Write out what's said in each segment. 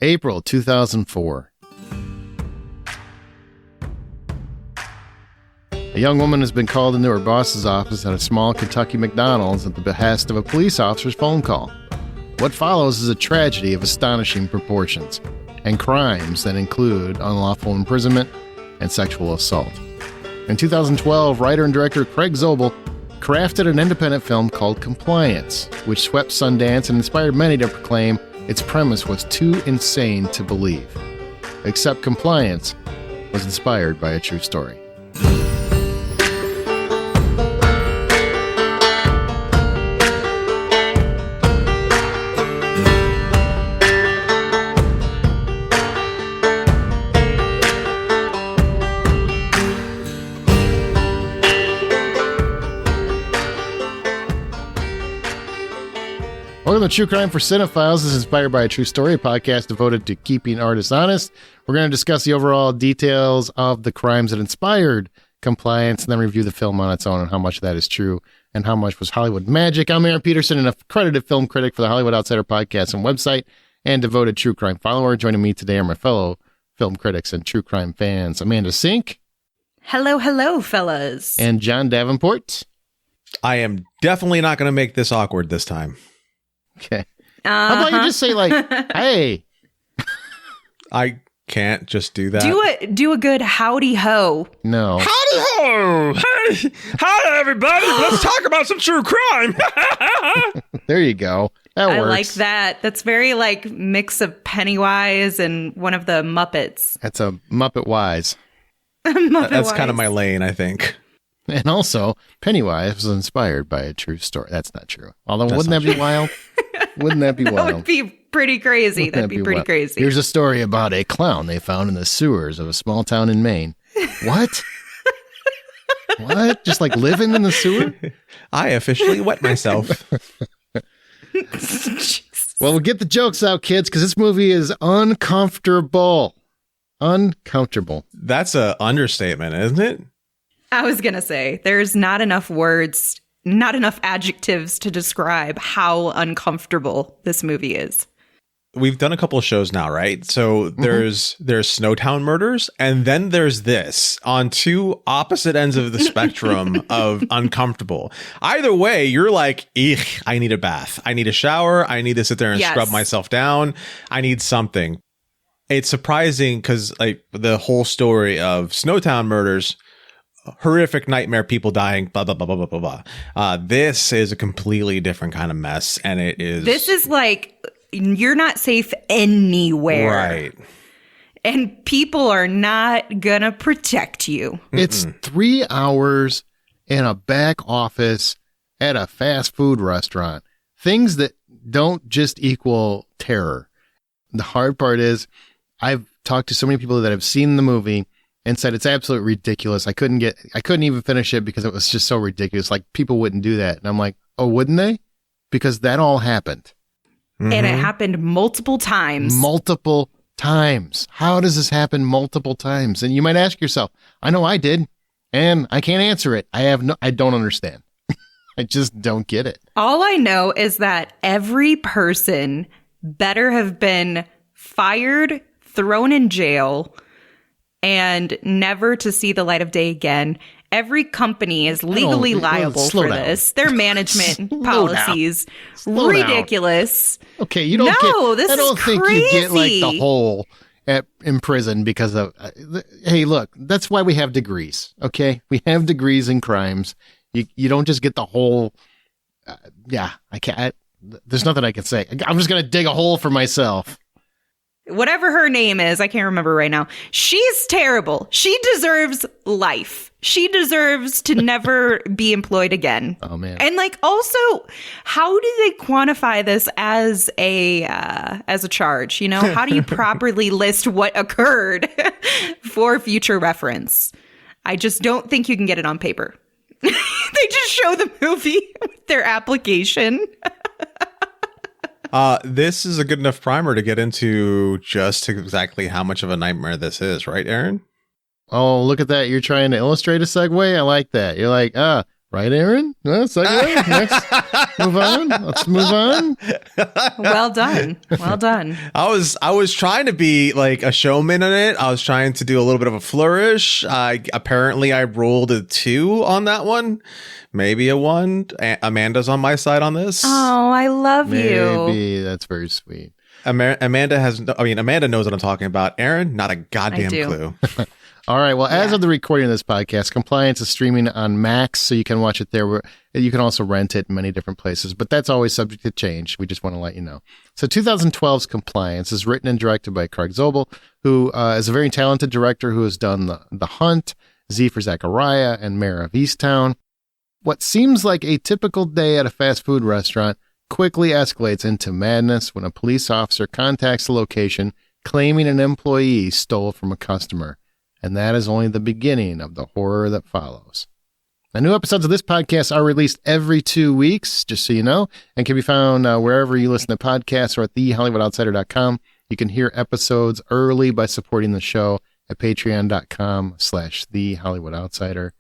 April 2004. A young woman has been called into her boss's office at a small Kentucky McDonald's at the behest of a police officer's phone call. What follows is a tragedy of astonishing proportions and crimes that include unlawful imprisonment and sexual assault. In 2012, writer and director Craig Zobel crafted an independent film called Compliance, which swept Sundance and inspired many to proclaim its premise was too insane to believe. Except Compliance was inspired by a true story. Welcome to True Crime for Cinephiles. This is inspired by a true story, a podcast devoted to keeping artists honest. We're going to discuss the overall details of the crimes that inspired Compliance and then review the film on its own and how much of that is true and how much was Hollywood magic. I'm Aaron Peterson, an accredited film critic for the Hollywood Outsider podcast and website and devoted true crime follower. Joining me today are my fellow film critics and true crime fans, Amanda Sink. Hello, hello, fellas. And John Davenport. I am definitely not going to make this awkward this time. Okay. How about you just say like, hey. I can't just do that. Do a good howdy ho. No. Howdy ho! Hey, hi everybody. Let's talk about some true crime. There you go. That works. I like that. That's very like mix of Pennywise and one of the Muppets. That's a Muppet Wise. That's kind of my lane, I think. And also, Pennywise was inspired by a true story. That's not true. Although, wouldn't that be wild? Wouldn't that be wild? That would be pretty crazy. That'd be pretty wild? crazy. Here's a story about a clown they found in the sewers of a small town in Maine. What? What? Just like living in the sewer? I officially wet myself. Well, we'll get the jokes out, kids, because this movie is uncomfortable. Uncomfortable. That's an understatement, isn't it? I was going to say, there's not enough words, not enough adjectives to describe how uncomfortable this movie is. We've done a couple of shows now, right? So there's Snowtown Murders, and then there's this on two opposite ends of the spectrum of uncomfortable. Either way, you're like, eek, I need a bath. I need a shower. I need to sit there and scrub myself down. I need something. It's surprising because like the whole story of Snowtown Murders, horrific nightmare, people dying, blah, blah, blah, blah, blah, blah, blah. This is a completely different kind of mess. And it is. This is like, you're not safe anywhere. Right. And people are not going to protect you. It's 3 hours in a back office at a fast food restaurant. Things that don't just equal terror. The hard part is I've talked to so many people that have seen the movie and said it's absolutely ridiculous. I couldn't even finish it because it was just so ridiculous. Like people wouldn't do that. And I'm like, oh, wouldn't they? Because that all happened. And it happened multiple times. Multiple times. How does this happen multiple times? And you might ask yourself, I know I did, and I can't answer it. I don't understand. I just don't get it. All I know is that every person better have been fired, thrown in jail, and never to see the light of day again. Every company is legally liable for this. Their management policies, ridiculous. Okay, you don't get. I don't think you get like the whole in prison because of. Hey, look, that's why we have degrees. Okay, we have degrees in crimes. You don't just get the whole. I can't. There's nothing I can say. I'm just gonna dig a hole for myself. Whatever her name is, I can't remember right now. She's terrible. She deserves life. She deserves to never be employed again. Oh, man. And like, also, how do they quantify this as a charge? You know, how do you properly list what occurred for future reference? I just don't think you can get it on paper. They just show the movie with their application. This is a good enough primer to get into just exactly how much of a nightmare this is, right, Aaron? Oh, look at that. You're trying to illustrate a segue? I like that. You're like, Right, Aaron? No, segue. Next, move on. Let's move on. Well done. Well done. I was trying to be like a showman in it. I was trying to do a little bit of a flourish. Apparently I rolled a 2 on that one. Maybe a 1. Amanda's on my side on this. Oh, I love you. Maybe. That's very sweet. Amanda knows what I'm talking about. Aaron, not a goddamn clue. All right. Well, as of the recording of this podcast, Compliance is streaming on Max, so you can watch it there. You can also rent it in many different places, but that's always subject to change. We just want to let you know. So 2012's Compliance is written and directed by Craig Zobel, who is a very talented director who has done The Hunt, Z for Zachariah, and Mayor of Easttown. What seems like a typical day at a fast food restaurant quickly escalates into madness when a police officer contacts the location claiming an employee stole from a customer. And that is only the beginning of the horror that follows. Now, new episodes of this podcast are released every 2 weeks, just so you know, and can be found wherever you listen to podcasts or at thehollywoodoutsider.com. You can hear episodes early by supporting the show at patreon.com/thehollywoodutsider.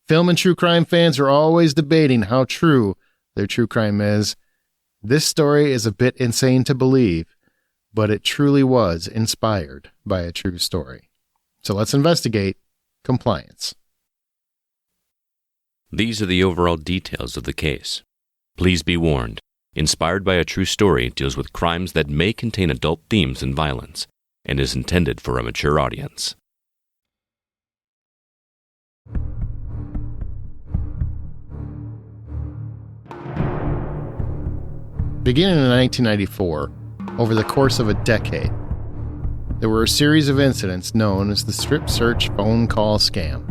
Film and true crime fans are always debating how true their true crime is. This story is a bit insane to believe, but it truly was inspired by a true story. So let's investigate Compliance. These are the overall details of the case. Please be warned, inspired by a true story deals with crimes that may contain adult themes and violence, and is intended for a mature audience. Beginning in 1994, over the course of a decade, there were a series of incidents known as the strip search phone call scam.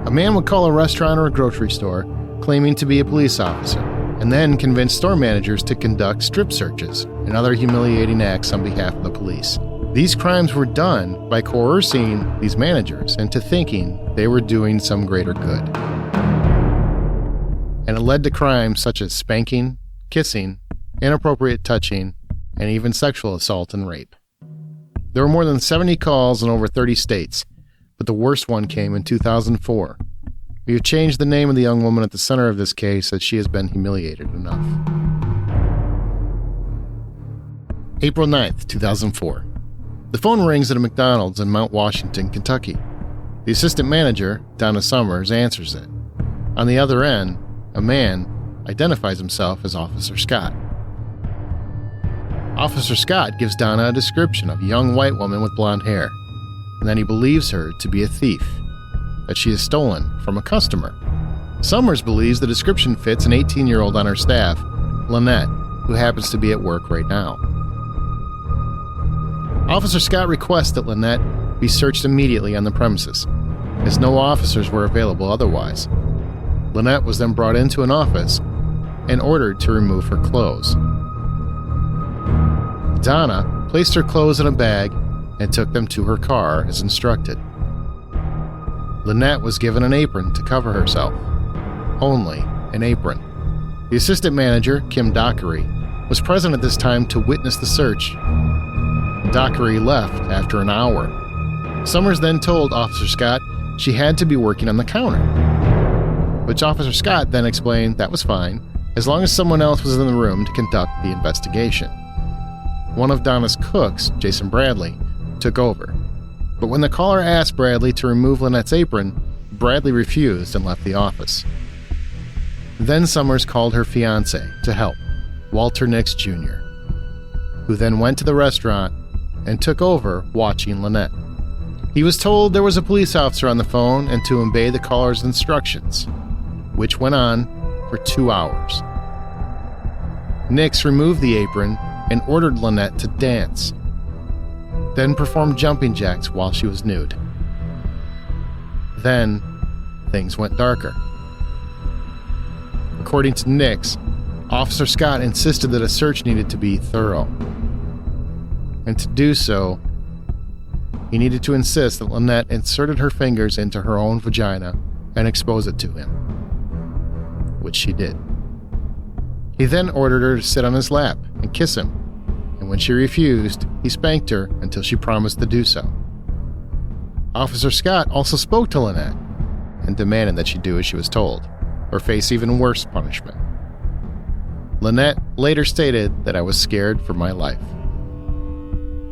A man would call a restaurant or a grocery store claiming to be a police officer, and then convince store managers to conduct strip searches and other humiliating acts on behalf of the police. These crimes were done by coercing these managers into thinking they were doing some greater good. And it led to crimes such as spanking, kissing, inappropriate touching, and even sexual assault and rape. There were more than 70 calls in over 30 states, but the worst one came in 2004. We have changed the name of the young woman at the center of this case as she has been humiliated enough. April 9th, 2004. The phone rings at a McDonald's in Mount Washington, Kentucky. The assistant manager, Donna Summers, answers it. On the other end, a man identifies himself as Officer Scott. Officer Scott gives Donna a description of a young white woman with blonde hair, and then he believes her to be a thief, that she has stolen from a customer. Summers believes the description fits an 18-year-old on her staff, Lynette, who happens to be at work right now. Officer Scott requests that Lynette be searched immediately on the premises, as no officers were available otherwise. Lynette was then brought into an office and ordered to remove her clothes. Donna placed her clothes in a bag and took them to her car as instructed. Lynette was given an apron to cover herself. Only an apron. The assistant manager, Kim Dockery, was present at this time to witness the search. Dockery left after an hour. Summers then told Officer Scott she had to be working on the counter, which Officer Scott then explained that was fine, as long as someone else was in the room to conduct the investigation. One of Donna's cooks, Jason Bradley, took over. But when the caller asked Bradley to remove Lynette's apron, Bradley refused and left the office. Then Summers called her fiancé to help, Walter Nix Jr., who then went to the restaurant and took over watching Lynette. He was told there was a police officer on the phone and to obey the caller's instructions, which went on for 2 hours. Nix removed the apron and ordered Lynette to dance, then performed jumping jacks while she was nude. Then, things went darker. According to Nix, Officer Scott insisted that a search needed to be thorough. And to do so, he needed to insist that Lynette inserted her fingers into her own vagina and expose it to him, which she did. He then ordered her to sit on his lap and kiss him, and when she refused, he spanked her until she promised to do so. Officer Scott also spoke to Lynette, and demanded that she do as she was told, or face even worse punishment. Lynette later stated that I was scared for my life.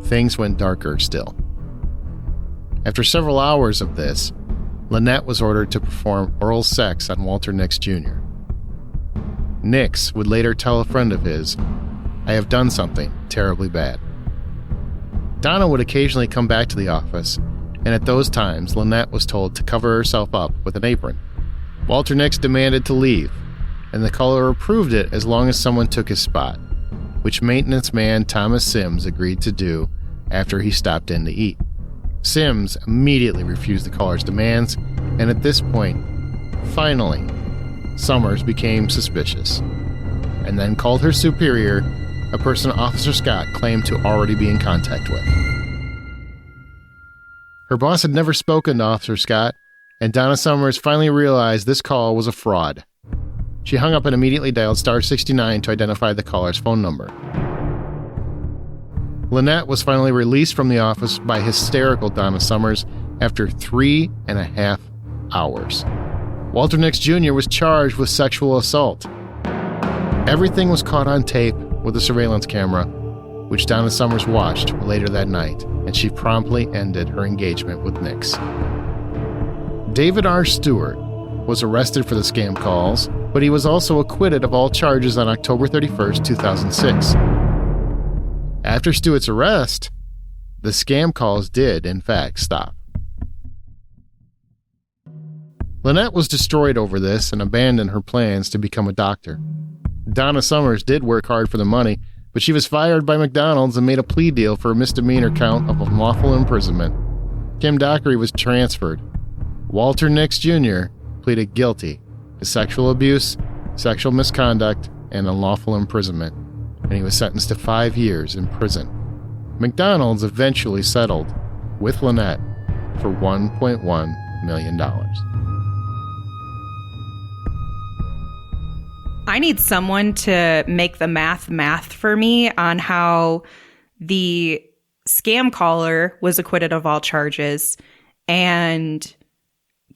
Things went darker still. After several hours of this, Lynette was ordered to perform oral sex on Walter Nix Jr. Nix would later tell a friend of his, "I have done something terribly bad." Donna would occasionally come back to the office, and at those times, Lynette was told to cover herself up with an apron. Walter Nix demanded to leave, and the caller approved it as long as someone took his spot, which maintenance man Thomas Sims agreed to do after he stopped in to eat. Sims immediately refused the caller's demands, and at this point, finally, Summers became suspicious, and then called her superior, a person Officer Scott claimed to already be in contact with. Her boss had never spoken to Officer Scott, and Donna Summers finally realized this call was a fraud. She hung up and immediately dialed star 69 to identify the caller's phone number. Lynette was finally released from the office by hysterical Donna Summers after 3.5 hours. Walter Nix Jr. was charged with sexual assault. Everything was caught on tape with a surveillance camera, which Donna Summers watched later that night, and she promptly ended her engagement with Nix. David R. Stewart was arrested for the scam calls, but he was also acquitted of all charges on October 31st, 2006. After Stewart's arrest, the scam calls did, in fact, stop. Lynette was destroyed over this and abandoned her plans to become a doctor. Donna Summers did work hard for the money, but she was fired by McDonald's and made a plea deal for a misdemeanor count of unlawful imprisonment. Kim Dockery was transferred. Walter Nix Jr. pleaded guilty to sexual abuse, sexual misconduct, and unlawful imprisonment, and he was sentenced to 5 years in prison. McDonald's eventually settled with Lynette for $1.1 million. I need someone to make the math for me on how the scam caller was acquitted of all charges and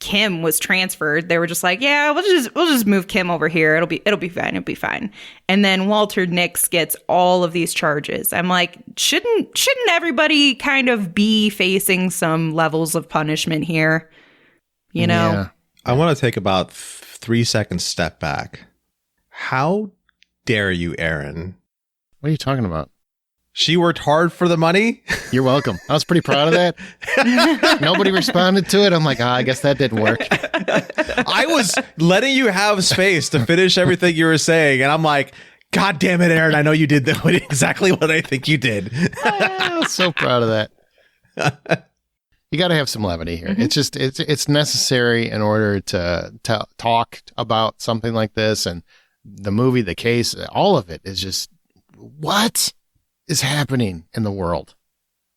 Kim was transferred. They were just like, yeah, we'll just move Kim over here. It'll be fine. And then Walter Nix gets all of these charges. I'm like, shouldn't everybody kind of be facing some levels of punishment here? You know? Yeah. I want to take about 3 seconds step back. How dare you, Aaron? What are you talking about? She worked hard for the money? You're welcome. I was pretty proud of that. Nobody responded to it. I'm like, I guess that didn't work. I was letting you have space to finish everything you were saying, and I'm like, God damn it, Aaron, I know you did exactly what I think you did. I was so proud of that. You got to have some levity here. Mm-hmm. It's just, it's necessary in order to talk about something like this, and the movie, the case, all of it is just, what is happening in the world?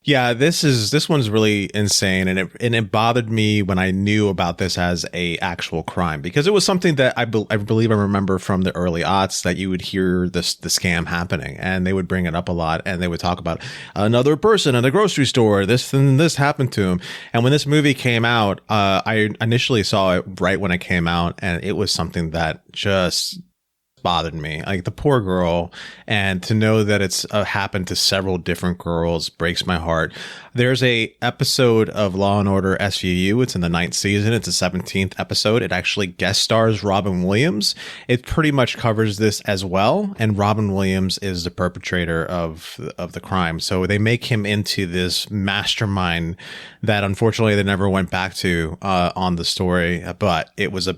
Yeah, this one's really insane, and it bothered me when I knew about this as a actual crime, because it was something that I believe I remember from the early aughts that you would hear the scam happening, and they would bring it up a lot, and they would talk about another person in the grocery store, this and this happened to him. And when this movie came out, I initially saw it right when it came out, and it was something that just bothered me, like the poor girl, and to know that it's happened to several different girls breaks my heart. There's a episode of Law and Order SVU. It's in the 9th season. It's the 17th episode. It actually guest stars Robin Williams. It pretty much covers this as well, and Robin Williams is the perpetrator of the crime. So they make him into this mastermind that unfortunately they never went back to on the story, but it was a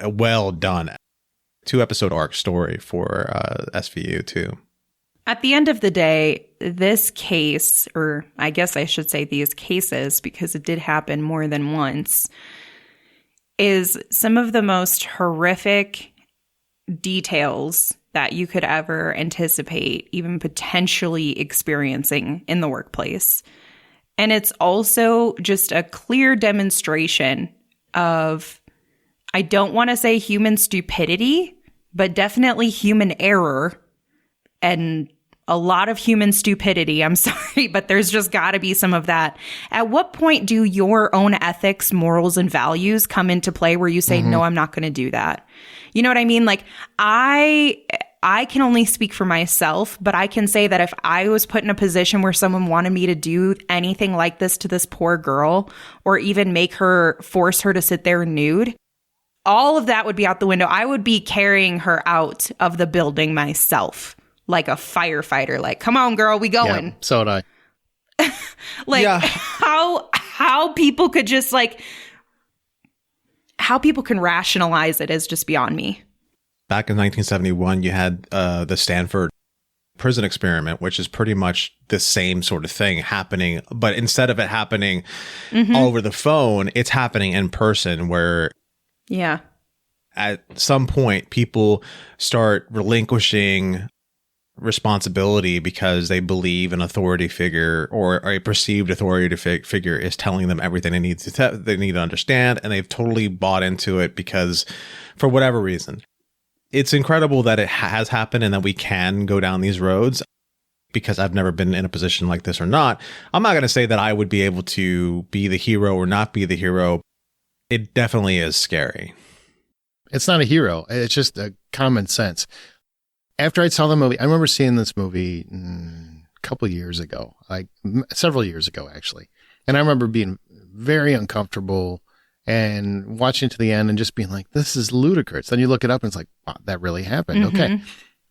well done 2-episode arc story for SVU too. At the end of the day, this case, or I guess I should say these cases, because it did happen more than once, is some of the most horrific details that you could ever anticipate, even potentially experiencing in the workplace. And it's also just a clear demonstration of, I don't want to say human stupidity, but definitely human error and a lot of human stupidity. I'm sorry, but there's just got to be some of that. At what point do your own ethics, morals, and values come into play where you say, no, I'm not going to do that? You know what I mean? Like, I can only speak for myself, but I can say that if I was put in a position where someone wanted me to do anything like this to this poor girl, or even force her to sit there nude, all of that would be out the window. I would be carrying her out of the building myself, like a firefighter. Like, come on, girl, we going. Yeah, so would I. Like, how people could just like, how people can rationalize it is just beyond me. Back in 1971, you had the Stanford prison experiment, which is pretty much the same sort of thing happening. But instead of it happening over the phone, it's happening in person, where at some point people start relinquishing responsibility because they believe an authority figure or a perceived authority figure is telling them everything they need to understand, and they've totally bought into it because for whatever reason. It's incredible that it has happened and that we can go down these roads, because I've never been in a position like this or not. I'm not going to say that I would be able to be the hero or not be the hero. It definitely is scary. It's not a hero. It's just a common sense. After I saw the movie, I remember seeing this movie a couple of years ago, like several years ago, actually. And I remember being very uncomfortable and watching to the end and just being like, this is ludicrous. Then you look it up and it's like, wow, that really happened. Okay.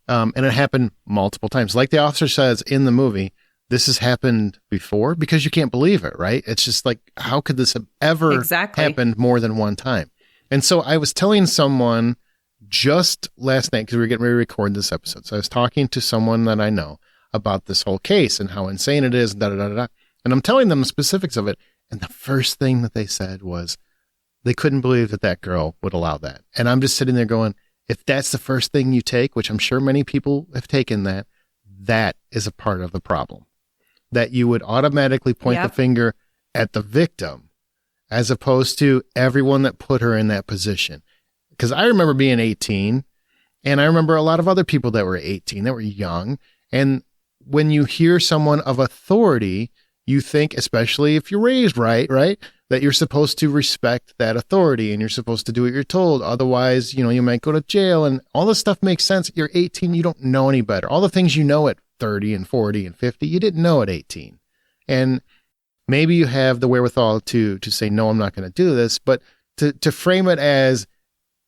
And it happened multiple times. Like the officer says in the movie, this has happened before, because you can't believe it, right? It's just like, how could this have ever happened more than one time? And so I was telling someone just last night, because we were getting ready to record this episode. So I was talking to someone that I know about this whole case and how insane it is, and I'm telling them the specifics of it. And the first thing that they said was, they couldn't believe that girl would allow that. And I'm just sitting there going, if that's the first thing you take, which I'm sure many people have taken that is a part of the problem. That you would automatically point the finger at the victim as opposed to everyone that put her in that position. Because I remember being 18, and I remember a lot of other people that were 18, that were young. And when you hear someone of authority, you think, especially if you're raised right, that you're supposed to respect that authority and you're supposed to do what you're told. Otherwise, you might go to jail, and all this stuff makes sense. You're 18. You don't know any better. All the things you know at 30 and 40 and 50, you didn't know at 18. And maybe you have the wherewithal to say, no, I'm not going to do this. But to frame it as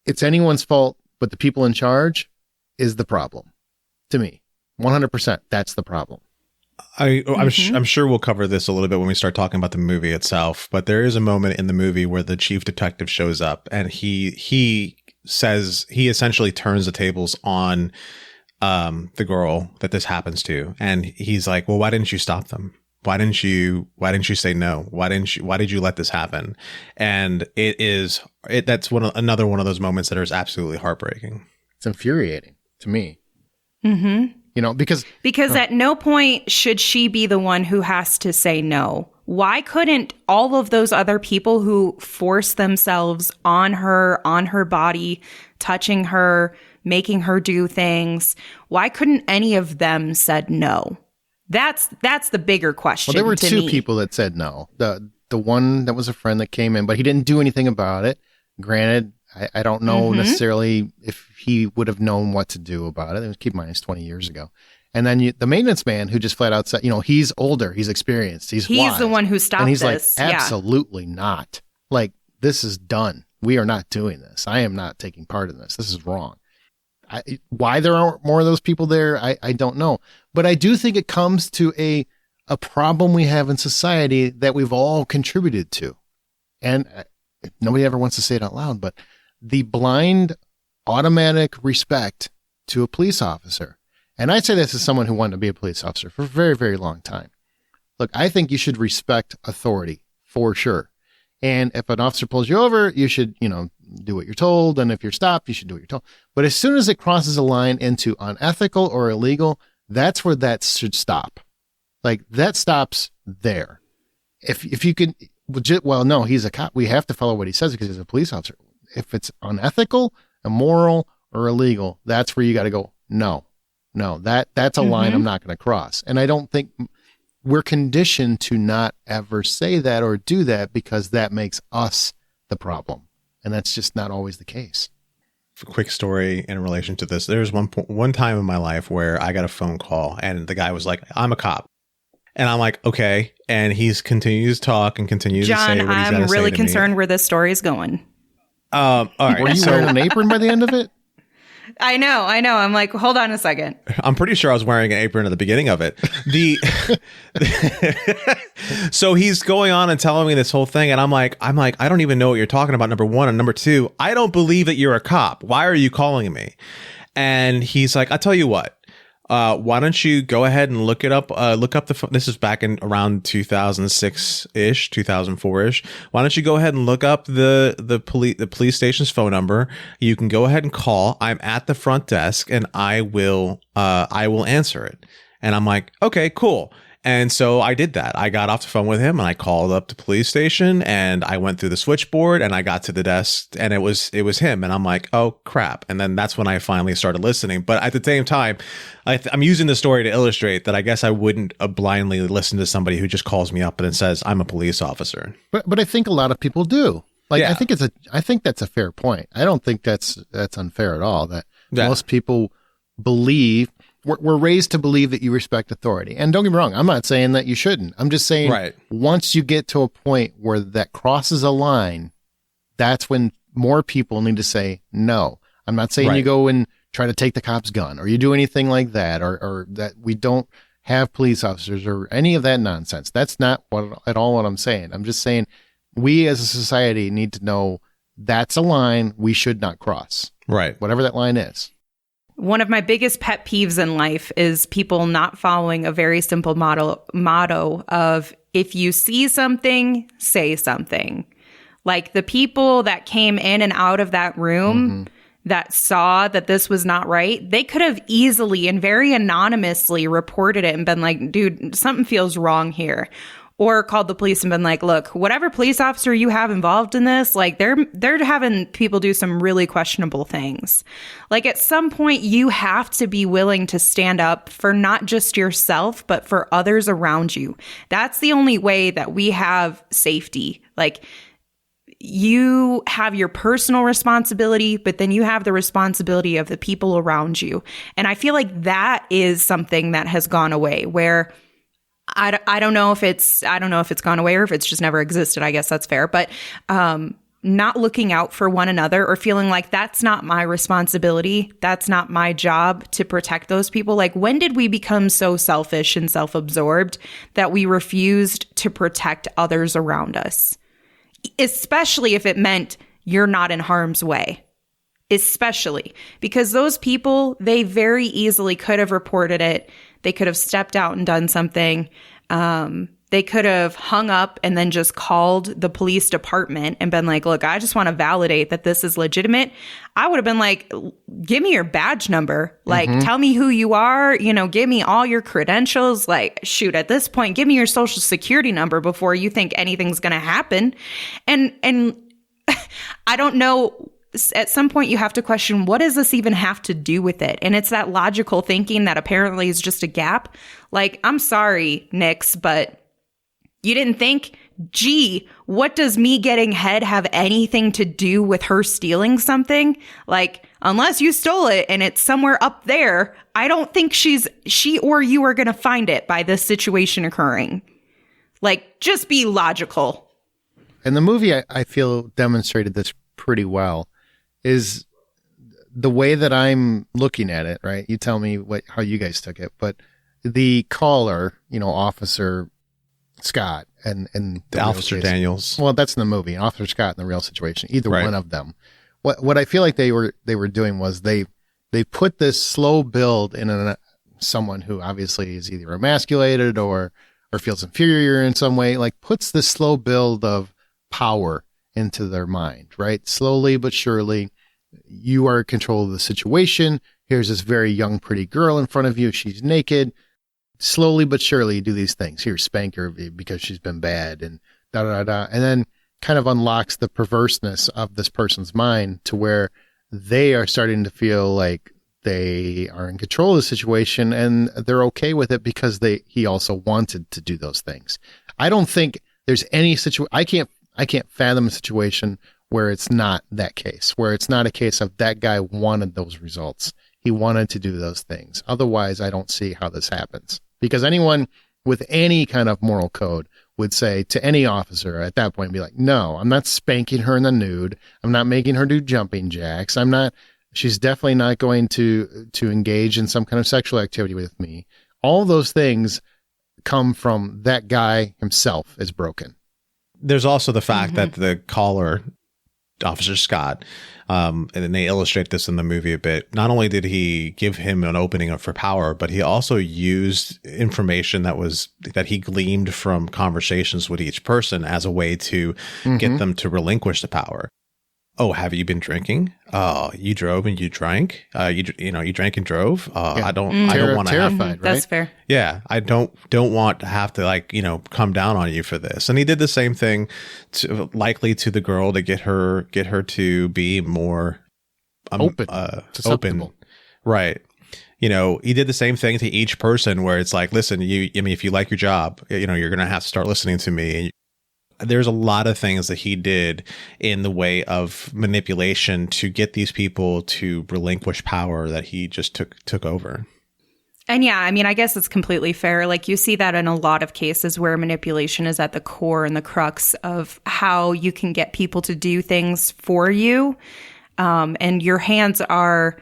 it's anyone's fault, but the people in charge is the problem. To me, 100%, that's the problem. I'm sure we'll cover this a little bit when we start talking about the movie itself, but there is a moment in the movie where the chief detective shows up and he says, he essentially turns the tables on the girl that this happens to. And he's like, well, why didn't you stop them? Why didn't you say no? Why did you let this happen? And that's another one of those moments that is absolutely heartbreaking. It's infuriating to me. Because at no point should she be the one who has to say no. Why couldn't all of those other people who force themselves on her body, touching her, making her do things, why couldn't any of them said no? That's the bigger question. Well, there were two people that said no. The one that was a friend that came in, but he didn't do anything about it. Granted, I don't know necessarily if he would have known what to do about it. Keep in mind, it's 20 years ago. And then the maintenance man who just flat out said, he's older, he's experienced, he's wise. The one who stopped this. And he's like, absolutely not. Like, this is done. We are not doing this. I am not taking part in this. This is wrong. Why there aren't more of those people there, I don't know. But I do think it comes to a problem we have in society that we've all contributed to. And nobody ever wants to say it out loud, but the blind automatic respect to a police officer. And I say this as someone who wanted to be a police officer for a very, very long time. Look, I think you should respect authority for sure. And if an officer pulls you over, you should, do what you're told. And if you're stopped, you should do what you're told. But as soon as it crosses a line into unethical or illegal, that's where that should stop. Like, that stops there. If you could, well, no, he's a cop. We have to follow what he says because he's a police officer. If it's unethical, immoral, or illegal, that's where you got to go, no, that's a line I'm not going to cross. And I don't think we're conditioned to not ever say that or do that because that makes us the problem. And that's just not always the case. Quick story in relation to this. There's one time in my life where I got a phone call and the guy was like, I'm a cop. And I'm like, okay. And he's continues to talk and continues to say what he's got to say to me. I'm really concerned where this story is going. All right. Were you wearing an apron by the end of it? I know. I'm like, hold on a second. I'm pretty sure I was wearing an apron at the beginning of it. So he's going on and telling me this whole thing. And I'm like, I don't even know what you're talking about. Number one. And number two, I don't believe that you're a cop. Why are you calling me? And he's like, I'll tell you what. Why don't you go ahead and look up the phone. This is back in around 2006-ish, 2004-ish. Why don't you go ahead and look up the police station's phone number? You can go ahead and call. I'm at the front desk and I will answer it. And I'm like, okay, cool. And so I did that. I got off the phone with him and I called up the police station and I went through the switchboard and I got to the desk and it was him. And I'm like, oh crap. And then that's when I finally started listening. But at the same time, I'm using the story to illustrate that I guess I wouldn't blindly listen to somebody who just calls me up and says, I'm a police officer. But I think a lot of people do. Like, Yeah. I think that's a fair point. I don't think that's unfair at all. That most people believe. We're raised to believe that you respect authority. And don't get me wrong, I'm not saying that you shouldn't. I'm just saying once you get to a point where that crosses a line, that's when more people need to say no. I'm not saying you go and try to take the cop's gun or you do anything like that or that we don't have police officers or any of that nonsense. That's not at all what I'm saying. I'm just saying we as a society need to know that's a line we should not cross. Right. Whatever that line is. One of my biggest pet peeves in life is people not following a very simple motto of if you see something, say something. Like the people that came in and out of that room that saw that this was not right, they could have easily and very anonymously reported it and been like, dude, something feels wrong here. Or called the police and been like, look, whatever police officer you have involved in this, like they're having people do some really questionable things. Like at some point you have to be willing to stand up for not just yourself, but for others around you. That's the only way that we have safety. Like you have your personal responsibility, but then you have the responsibility of the people around you. And I feel like that is something that has gone away where I don't know if it's gone away or if it's just never existed. I guess that's fair. But not looking out for one another or feeling like that's not my responsibility. That's not my job to protect those people. Like when did we become so selfish and self-absorbed that we refused to protect others around us? Especially if it meant you're not in harm's way. Especially because those people, they very easily could have reported it. They could have stepped out and done something. They could have hung up and then just called the police department and been like, look, I just want to validate that this is legitimate. I would have been like, give me your badge number. Like, tell me who you are. You know, give me all your credentials. Like, shoot, at this point, give me your social security number before you think anything's going to happen. And I don't know. At some point you have to question, what does this even have to do with it? And it's that logical thinking that apparently is just a gap. Like, I'm sorry, Nix, but you didn't think, gee, what does me getting head have anything to do with her stealing something? Like, unless you stole it and it's somewhere up there, I don't think she or you are going to find it by this situation occurring. Like, just be logical. And the movie, I feel, demonstrated this pretty well. Is the way that I'm looking at it, right? You tell me how you guys took it, but the caller, Officer Scott and the Officer Daniels. Well, that's in the movie. Officer Scott in the real situation, either one of them. What I feel like they were doing was they put this slow build in someone who obviously is either emasculated or feels inferior in some way, like puts this slow build of power into their mind, right? Slowly but surely, you are in control of the situation. Here's this very young, pretty girl in front of you. She's naked. Slowly but surely, you do these things. Here, spank her because she's been bad and da-da-da-da. And then kind of unlocks the perverseness of this person's mind to where they are starting to feel like they are in control of the situation and they're okay with it because he also wanted to do those things. I don't think there's any situation. I can't fathom a situation where it's not that case, where it's not a case of that guy wanted those results. He wanted to do those things. Otherwise, I don't see how this happens, because anyone with any kind of moral code would say to any officer at that point, be like, no, I'm not spanking her in the nude. I'm not making her do jumping jacks. She's definitely not going to engage in some kind of sexual activity with me. All those things come from that guy himself is broken. There's also the fact that the caller, Officer Scott, and they illustrate this in the movie a bit. Not only did he give him an opening up for power, but he also used information that he gleaned from conversations with each person as a way to get them to relinquish the power. Oh, have you been drinking? Oh, you drove and you drank. You drank and drove. I don't want to terrified, right? That's fair. Yeah, I don't want to have to come down on you for this. And he did the same thing likely to the girl to get her to be more open. Right. He did the same thing to each person where it's like, listen, if you like your job, you're going to have to start listening to me. There's a lot of things that he did in the way of manipulation to get these people to relinquish power that he just took over. And yeah, I mean, I guess it's completely fair. Like, you see that in a lot of cases where manipulation is at the core and the crux of how you can get people to do things for you. And your hands are,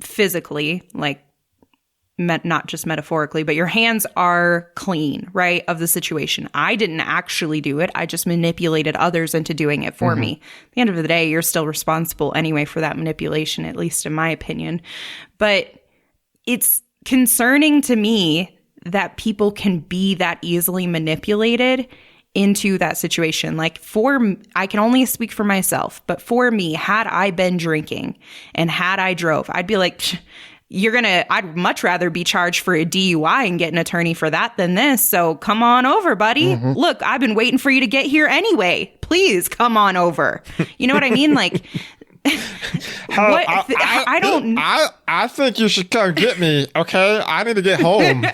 physically, like, not just metaphorically, but your hands are clean, right, of the situation. I didn't actually do it. I just manipulated others into doing it for me. At the end of the day, you're still responsible anyway for that manipulation, at least in my opinion. But it's concerning to me that people can be that easily manipulated into that situation. Like, I can only speak for myself, but for me, had I been drinking and had I drove, I'd be like, I'd much rather be charged for a DUI and get an attorney for that than this. So come on over, buddy. Look, I've been waiting for you to get here anyway. Please come on over. You know what I mean? Like, I don't. I think you should come get me. Okay, I need to get home.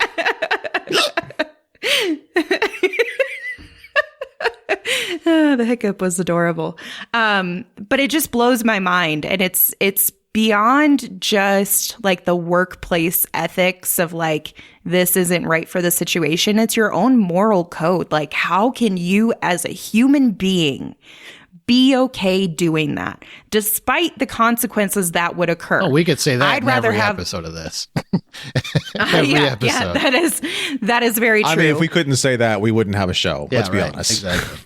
The hiccup was adorable. But it just blows my mind, and it's beyond just like the workplace ethics of like, this isn't right for the situation. It's your own moral code. Like, how can you as a human being be okay doing that despite the consequences that would occur? Oh, we could say that in every episode of this. Every episode. Yeah, that is very true. I mean, if we couldn't say that, we wouldn't have a show. Let's be honest. Exactly.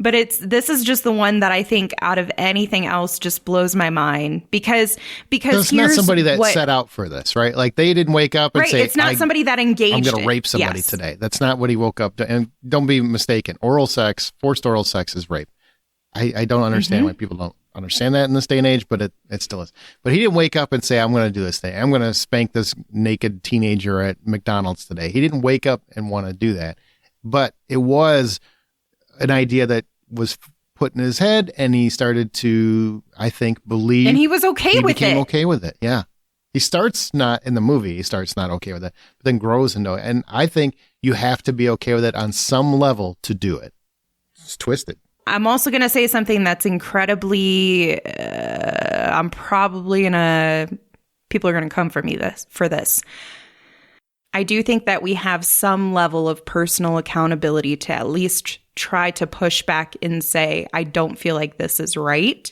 But this is just the one that I think out of anything else just blows my mind because it's not somebody that set out for this, right? Like, they didn't wake up and say, it's not somebody that engaged. I'm going to rape somebody today. That's not what he woke up to. And don't be mistaken. Forced oral sex is rape. I don't understand why people don't understand that in this day and age, but it still is. But he didn't wake up and say, I'm going to do this thing. I'm going to spank this naked teenager at McDonald's today. He didn't wake up and want to do that. But it was an idea that was put in his head, and he started to, I think, believe. And he was okay with it. He became okay with it, yeah. He starts not okay with it, but then grows into it. And I think you have to be okay with it on some level to do it. It's twisted. I'm also going to say something that's incredibly, people are going to come for me for this. I do think that we have some level of personal accountability to at least try to push back and say, I don't feel like this is right.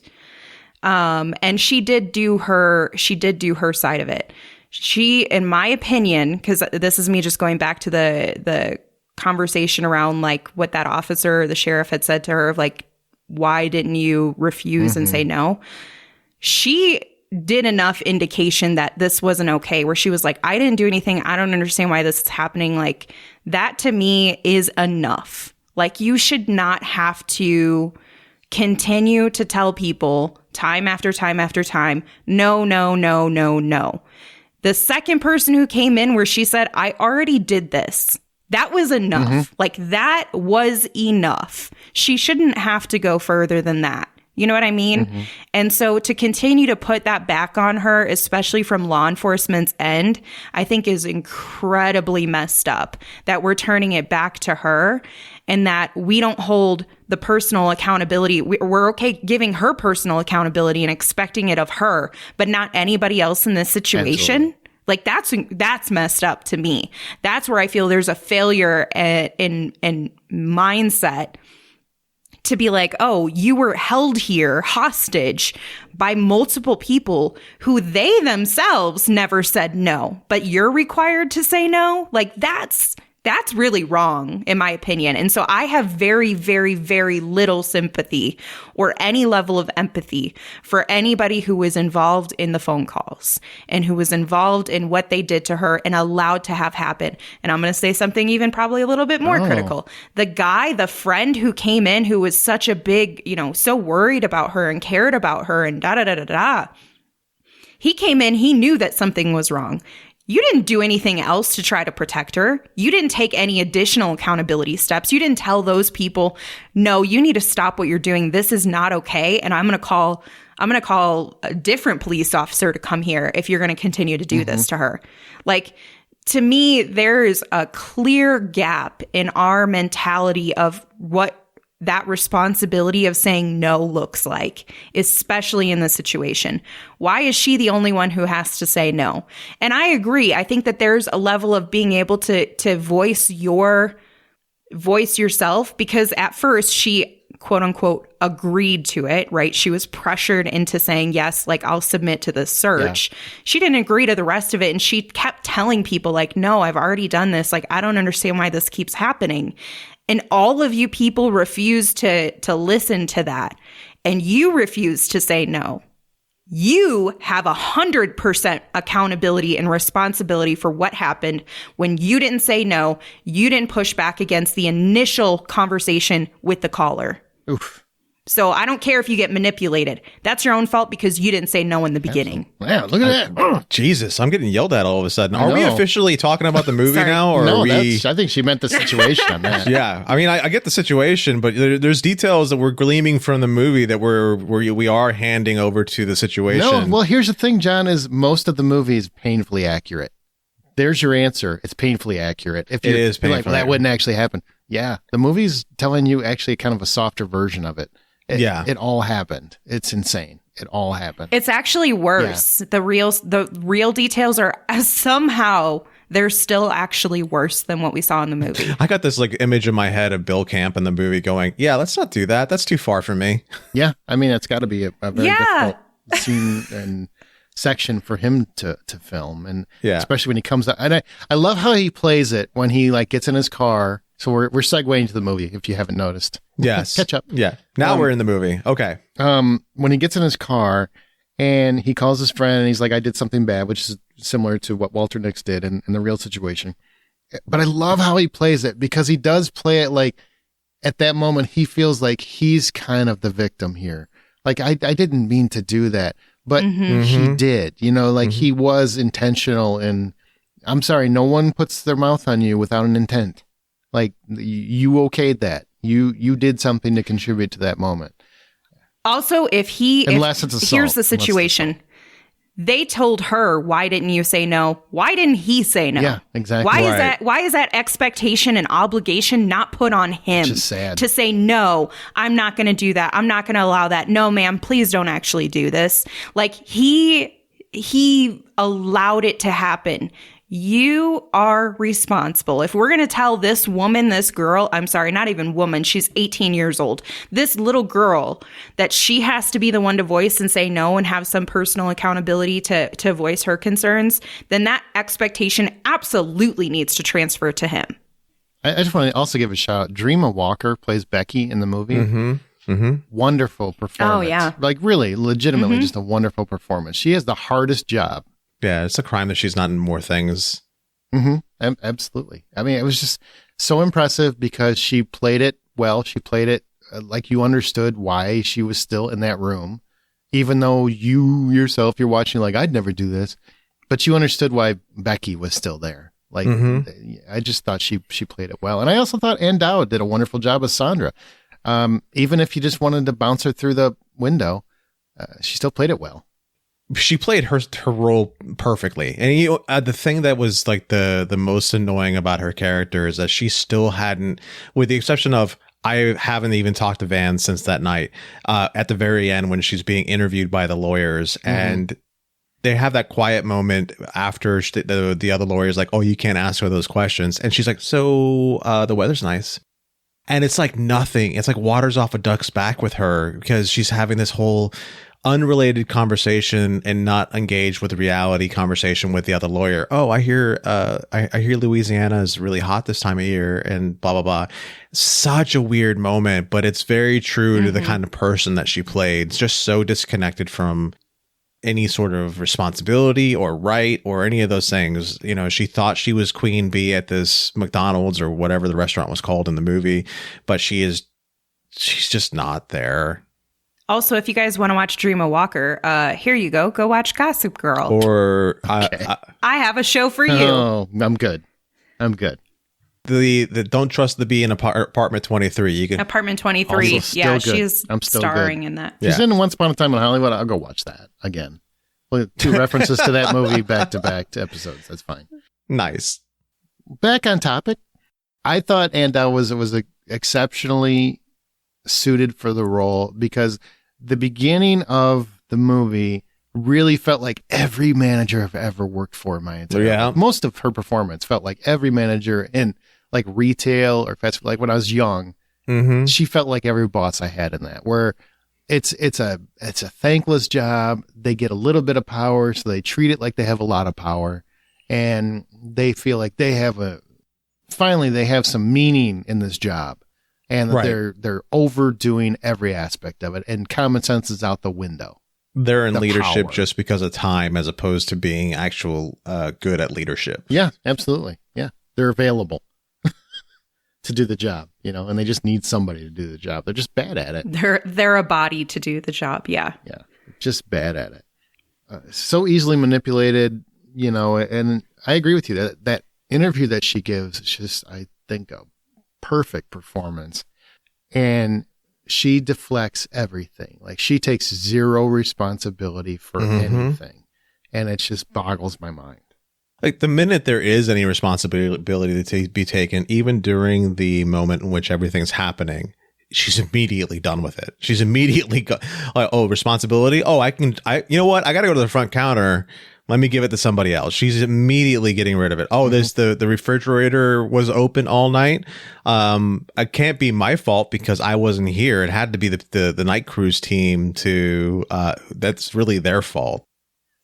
And she did do her side of it. She, in my opinion, because this is me just going back to the conversation around like what that officer, the sheriff, had said to her of like, why didn't you refuse and say no? She did enough indication that this wasn't okay, where she was like, I didn't do anything. I don't understand why this is happening. Like, that to me is enough. Like, you should not have to continue to tell people time after time after time, no, no, no, no, no. The second person who came in where she said, I already did this, that was enough. Like, that was enough. She shouldn't have to go further than that. You know what I mean? And so to continue to put that back on her, especially from law enforcement's end, I think is incredibly messed up, that we're turning it back to her and that we don't hold the personal accountability. We're okay giving her personal accountability and expecting it of her, but not anybody else in this situation. Absolutely. Like that's messed up to me. That's where I feel there's a failure in mindset to be like, oh, you were held here hostage by multiple people who they themselves never said no, but you're required to say no. Like that's really wrong, in my opinion. And so I have very, very, very little sympathy or any level of empathy for anybody who was involved in the phone calls and who was involved in what they did to her and allowed to have happen. And I'm going to say something even probably a little bit more critical. The friend who came in who was such a big, so worried about her and cared about her and da-da-da-da-da. He came in, he knew that something was wrong. You didn't do anything else to try to protect her. You didn't take any additional accountability steps. You didn't tell those people, no, you need to stop what you're doing. This is not okay. And I'm going to call a different police officer to come here if you're going to continue to do this to her. Like, to me, there is a clear gap in our mentality of what that responsibility of saying no looks like, especially in this situation. Why is she the only one who has to say no? And I agree. I think that there's a level of being able to voice yourself, because at first she, quote unquote, agreed to it, right? She was pressured into saying, yes, like, I'll submit to this search. Yeah. She didn't agree to the rest of it. And she kept telling people like, no, I've already done this. Like, I don't understand why this keeps happening. And all of you people refuse to listen to that. And you refuse to say no. You have 100% accountability and responsibility for what happened when you didn't say no. You didn't push back against the initial conversation with the caller. Oof. So I don't care if you get manipulated. That's your own fault because you didn't say no in the beginning. Wow, look at that. Oh, Jesus, I'm getting yelled at all of a sudden. Are we officially talking about the movie now? Or no, are we... I think she meant the situation on that. Yeah, I mean, I get the situation, but there's details that we're gleaming from the movie that we are handing over to the situation. No, well, here's the thing, John, is most of the movie is painfully accurate. There's your answer. It's painfully accurate. If it is painfully like, well, that wouldn't actually happen. Yeah, the movie's telling you actually kind of a softer version of it. It all happened. It's insane. It all happened. It's actually worse. Yeah. The real details are somehow they're still actually worse than what we saw in the movie. I got this like image in my head of Bill Camp in the movie going, yeah, let's not do that. That's too far for me. Yeah. I mean, it's got to be a very difficult scene and section for him to film. And especially when he comes out. And I love how he plays it when he like gets in his car. So we're segueing to the movie, if you haven't noticed. Yes. Catch up. Yeah. Now we're in the movie. Okay. When he gets in his car and he calls his friend and he's like, I did something bad, which is similar to what Walter Nix did in the real situation. But I love how he plays it, because he does play it like at that moment, he feels like he's kind of the victim here. Like, I didn't mean to do that, but he did, like he was intentional. And I'm sorry, no one puts their mouth on you without an intent. Like, you okayed that. You did something to contribute to that moment. Also, it's assault. Here's the situation. They told her, why didn't you say no? Why didn't he say no? Yeah, exactly. Why is that expectation and obligation not put on him to say, no, I'm not going to do that. I'm not going to allow that. No, ma'am, please don't actually do this. Like, he allowed it to happen. You are responsible. If we're going to tell this woman, this girl, I'm sorry, not even woman, she's 18 years old, this little girl, that she has to be the one to voice and say no and have some personal accountability to voice her concerns, then that expectation absolutely needs to transfer to him. I just want to also give a shout out. Dreama Walker plays Becky in the movie. Wonderful performance. Oh, yeah. Like, really, legitimately just a wonderful performance. She has the hardest job. Yeah, it's a crime that she's not in more things. Absolutely. I mean, it was just so impressive because she played it well. She played it like you understood why she was still in that room, even though you yourself, you're watching like, I'd never do this, but you understood why Becky was still there. Like, I just thought she played it well. And I also thought Ann Dowd did a wonderful job as Sandra. Even if you just wanted to bounce her through the window, she still played it well. She played her role perfectly. And the thing that was like the most annoying about her character is that she still hadn't, with the exception of, I haven't even talked to Van since that night, at the very end when she's being interviewed by the lawyers, and they have that quiet moment after the other lawyer's like, oh, you can't ask her those questions. And she's like, so the weather's nice. And it's like nothing. It's like water's off a duck's back with her, because she's having this whole unrelated conversation and not engaged with the reality conversation with the other lawyer. Oh, I hear Louisiana is really hot this time of year, and blah, blah, blah. Such a weird moment, but it's very true to the kind of person that she played. It's just so disconnected from any sort of responsibility or right or any of those things. You know, she thought she was Queen Bee at this McDonald's or whatever the restaurant was called in the movie, but she's just not there. Also, if you guys want to watch Dream of Walker, here you go. Go watch Gossip Girl. Or I have a show for you. Oh, I'm good. The Don't Trust the Bee in Apartment 23. You can Apartment 23. Yeah, good. she's I'm still starring good. in that. She's in Once Upon a Time in Hollywood. I'll go watch that again. 2 references to that movie back-to-back episodes. That's fine. Nice. Back on topic, I thought Andel was exceptionally suited for the role, because the beginning of the movie really felt like every manager I've ever worked for in my entire life. Most of her performance felt like every manager in like retail or fast food. Like when I was young, she felt like every boss I had in that, where it's a thankless job. They get a little bit of power, so they treat it like they have a lot of power, and they feel like they have some meaning in this job. And they're overdoing every aspect of it, and common sense is out the window. They're in leadership power. Just because of time, as opposed to being actual good at leadership. Yeah, absolutely. Yeah, they're available to do the job, and they just need somebody to do the job. They're just bad at it. They're a body to do the job. Yeah, just bad at it. So easily manipulated, And I agree with you that interview that she gives is just, I think, a perfect performance, and she deflects everything. Like, she takes zero responsibility for anything, and it just boggles my mind. Like, the minute there is any responsibility to be taken, even during the moment in which everything's happening, she's immediately done with it. She's immediately like, oh, responsibility. Oh, you know what? I got to go to the front counter. Let me give it to somebody else. She's immediately getting rid of it. Oh, there's the refrigerator was open all night. It can't be my fault because I wasn't here. It had to be the night cruise team that's really their fault.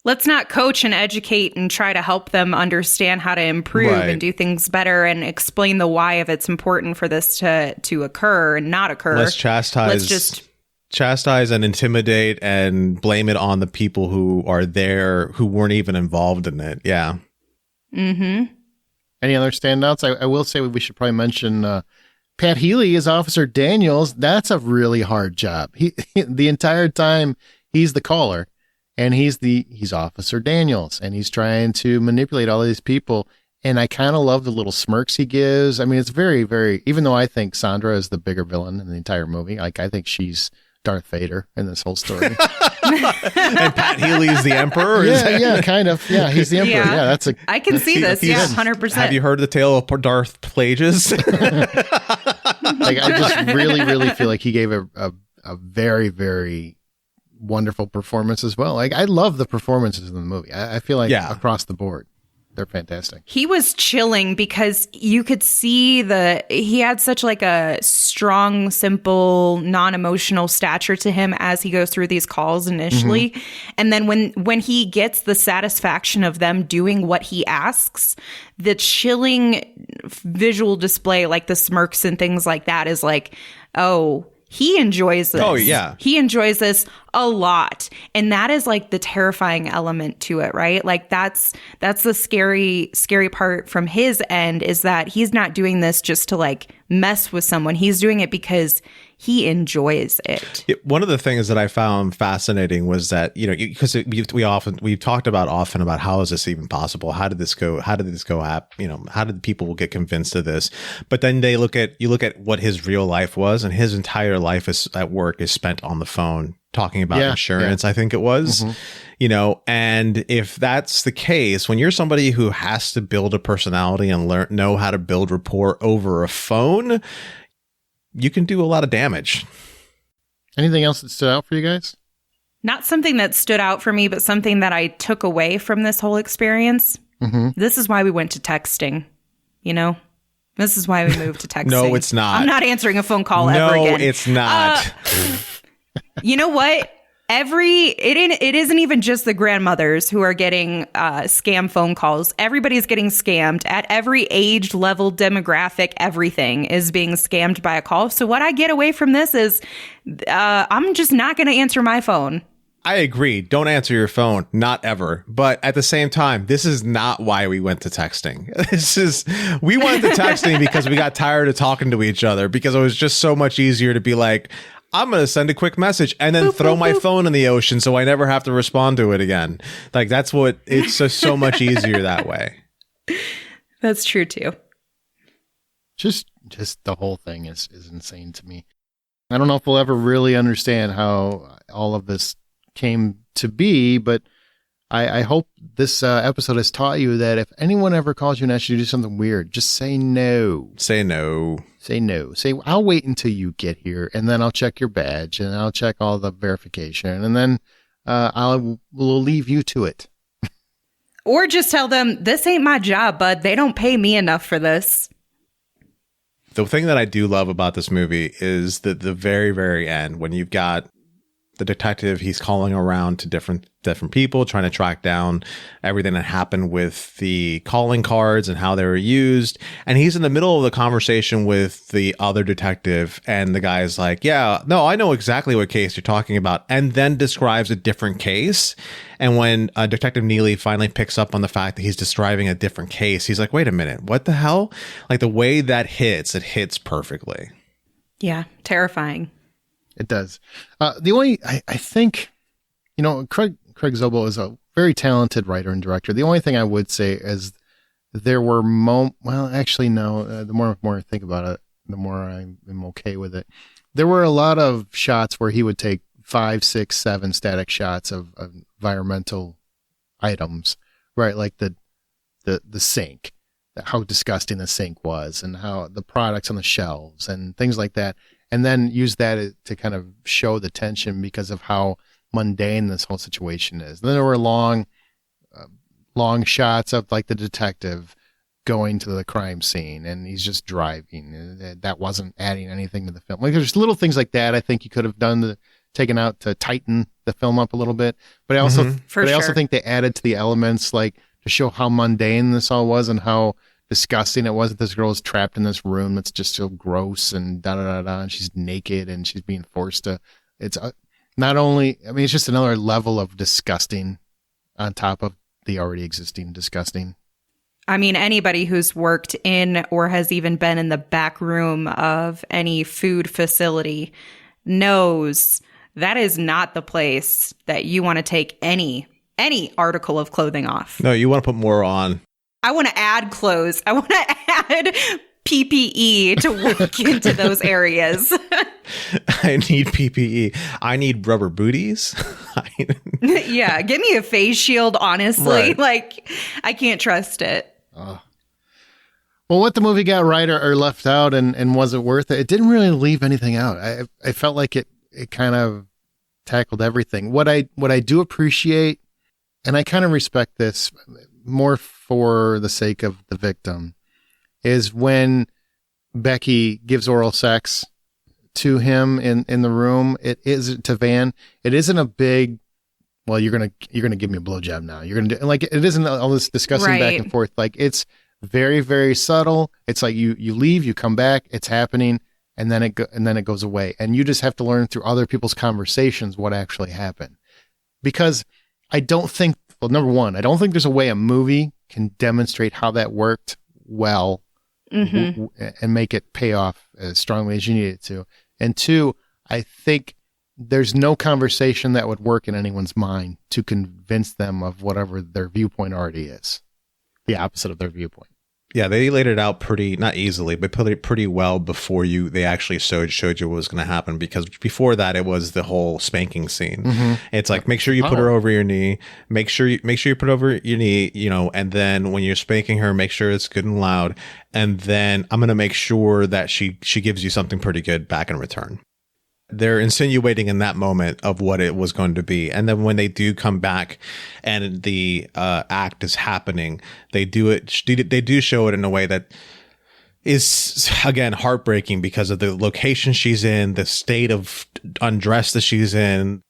Let's not coach and educate and try to help them understand how to improve and do things better and explain the why if it's important for this to occur and not occur. Let's chastise and intimidate and blame it on the people who are there who weren't even involved in it. Yeah. Mm-hmm. Any other standouts? I will say we should probably mention Pat Healy as Officer Daniels. That's a really hard job. He the entire time he's the caller, and he's Officer Daniels, and he's trying to manipulate all of these people. And I kind of love the little smirks he gives. I mean, it's very, very, even though I think Sandra is the bigger villain in the entire movie, like, I think she's Darth Vader in this whole story. And Pat Healy is the Emperor? Yeah, kind of. Yeah, he's the Emperor. Yeah, I can see this. Yeah, 100%. Have you heard the tale of Darth Plagueis? Like, I just really, really feel like he gave a very, very wonderful performance as well. Like, I love the performances in the movie. I feel like across the board, they're fantastic. He was chilling because you could see he had such like a strong, simple, non-emotional stature to him as he goes through these calls initially. And then when he gets the satisfaction of them doing what he asks, the chilling visual display, like the smirks and things like that, is like, oh, he enjoys this. Oh, yeah. He enjoys this a lot. And that is like the terrifying element to it, right? Like that's the scary part from his end, is that he's not doing this just to like mess with someone. He's doing it because he enjoys it. One of the things that I found fascinating was that, because we've talked about often about how is this even possible? How did this go? How did people get convinced of this? But then you look at what his real life was, and his entire life at work is spent on the phone talking about insurance, I think it was, and if that's the case, when you're somebody who has to build a personality and know how to build rapport over a phone, you can do a lot of damage. Anything else that stood out for you guys? Not something that stood out for me, but something that I took away from this whole experience. This is why we went to texting, This is why we moved to texting. No, it's not. I'm not answering a phone call ever again. No, it's not. You know what? It isn't even just the grandmothers who are getting scam phone calls. Everybody's getting scammed at every age, level, demographic. Everything is being scammed by a call. So what I get away from this is I'm just not going to answer my phone. I agree. Don't answer your phone. Not ever. But at the same time, this is not why we went to texting. We went to texting because we got tired of talking to each other, because it was just so much easier to be like, I'm going to send a quick message and then throw my phone in the ocean so I never have to respond to it again. Like, it's just so much easier that way. That's true too. Just the whole thing is insane to me. I don't know if we'll ever really understand how all of this came to be, but I hope this episode has taught you that if anyone ever calls you and asks you to do something weird, just say no. Say no. Say no. Say, I'll wait until you get here, and then I'll check your badge, and I'll check all the verification, and then we'll leave you to it. Or just tell them, this ain't my job, bud. They don't pay me enough for this. The thing that I do love about this movie is the very, very end, when you've got the detective, he's calling around to different people, trying to track down everything that happened with the calling cards and how they were used. And he's in the middle of the conversation with the other detective, and the guy's like, yeah, no, I know exactly what case you're talking about, and then describes a different case. And when Detective Neely finally picks up on the fact that he's describing a different case, he's like, wait a minute, what the hell? Like, the way that it hits perfectly. Yeah, terrifying. It does. The only, I think, Craig Zobel is a very talented writer and director. The only thing I would say is there were actually, no. The more I think about it, the more I'm okay with it. There were a lot of shots where he would take 5, 6, 7 static shots of environmental items, right? Like the sink, how disgusting the sink was, and how the products on the shelves and things like that. And then use that to kind of show the tension because of how mundane this whole situation is. And then there were long shots of like the detective going to the crime scene, and he's just driving. That wasn't adding anything to the film. Like, there's little things like that I think you could have taken out to tighten the film up a little bit. But I also, I also think they added to the elements, like to show how mundane this all was and how disgusting it was that this girl is trapped in this room that's just so gross and and she's naked and she's being forced to. It's not only, it's just another level of disgusting on top of the already existing disgusting. Anybody who's worked in or has even been in the back room of any food facility knows that is not the place that you want to take any article of clothing off. No, you want to put more on. I want to add clothes. I want to add PPE to work into those areas. I need PPE. I need rubber booties. Yeah, give me a face shield, honestly. Right. Like, I can't trust it. Well, what the movie got right or left out, and was it worth it? It didn't really leave anything out. I felt like it kind of tackled everything. What I do appreciate, and I kind of respect this more for the sake of the victim, is when Becky gives oral sex to him in the room. It is to Van. It isn't a big, well, you're gonna give me a blowjob now. You're gonna do, like, it isn't all this discussing back and forth. Like, it's very, very subtle. It's like you leave, you come back, it's happening, and then it goes away, and you just have to learn through other people's conversations what actually happened. Because I don't think, well, number one, I don't think there's a way a movie can demonstrate how that worked well and make it pay off as strongly as you need it to. And two, I think there's no conversation that would work in anyone's mind to convince them of whatever their viewpoint already is. The opposite of their viewpoint. Yeah, they laid it out pretty, not easily, but pretty well before they actually showed you what was going to happen. Because before that, it was the whole spanking scene. It's like, make sure you put her over your knee. Make sure you put over your knee, and then when you're spanking her, make sure it's good and loud. And then I'm going to make sure that she gives you something pretty good back in return. They're insinuating in that moment of what it was going to be. And then when they do come back and the act is happening, they do show it in a way that is, again, heartbreaking because of the location she's in, the state of undress that she's in,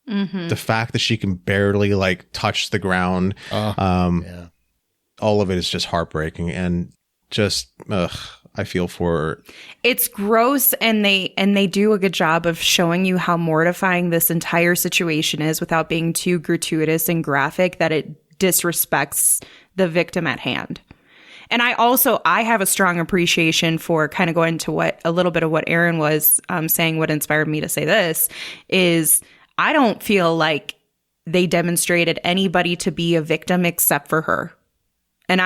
the fact that she can barely touch the ground. Yeah. All of it is just heartbreaking and just, I feel for. It's gross, and they do a good job of showing you how mortifying this entire situation is without being too gratuitous and graphic that it disrespects the victim at hand. And I have a strong appreciation for kind of going to a little bit of what Aaron was saying. What inspired me to say this is I don't feel like they demonstrated anybody to be a victim except for her. And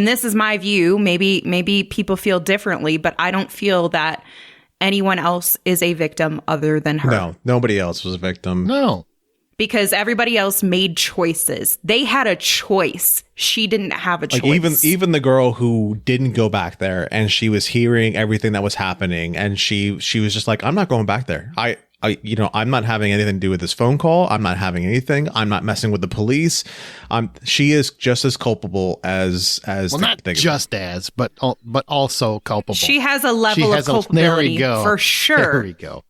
this is my view, maybe people feel differently, but I don't feel that anyone else is a victim other than her. No, nobody else was a victim. No. Because everybody else made choices. They had a choice. She didn't have a choice. Even the girl who didn't go back there and she was hearing everything that was happening and she was just like, I'm not going back there. I'm not having anything to do with this phone call. I'm not having anything. I'm not messing with the police. She is just as culpable as. Well, not just as, but also culpable. She has a level of culpability for sure. There we go.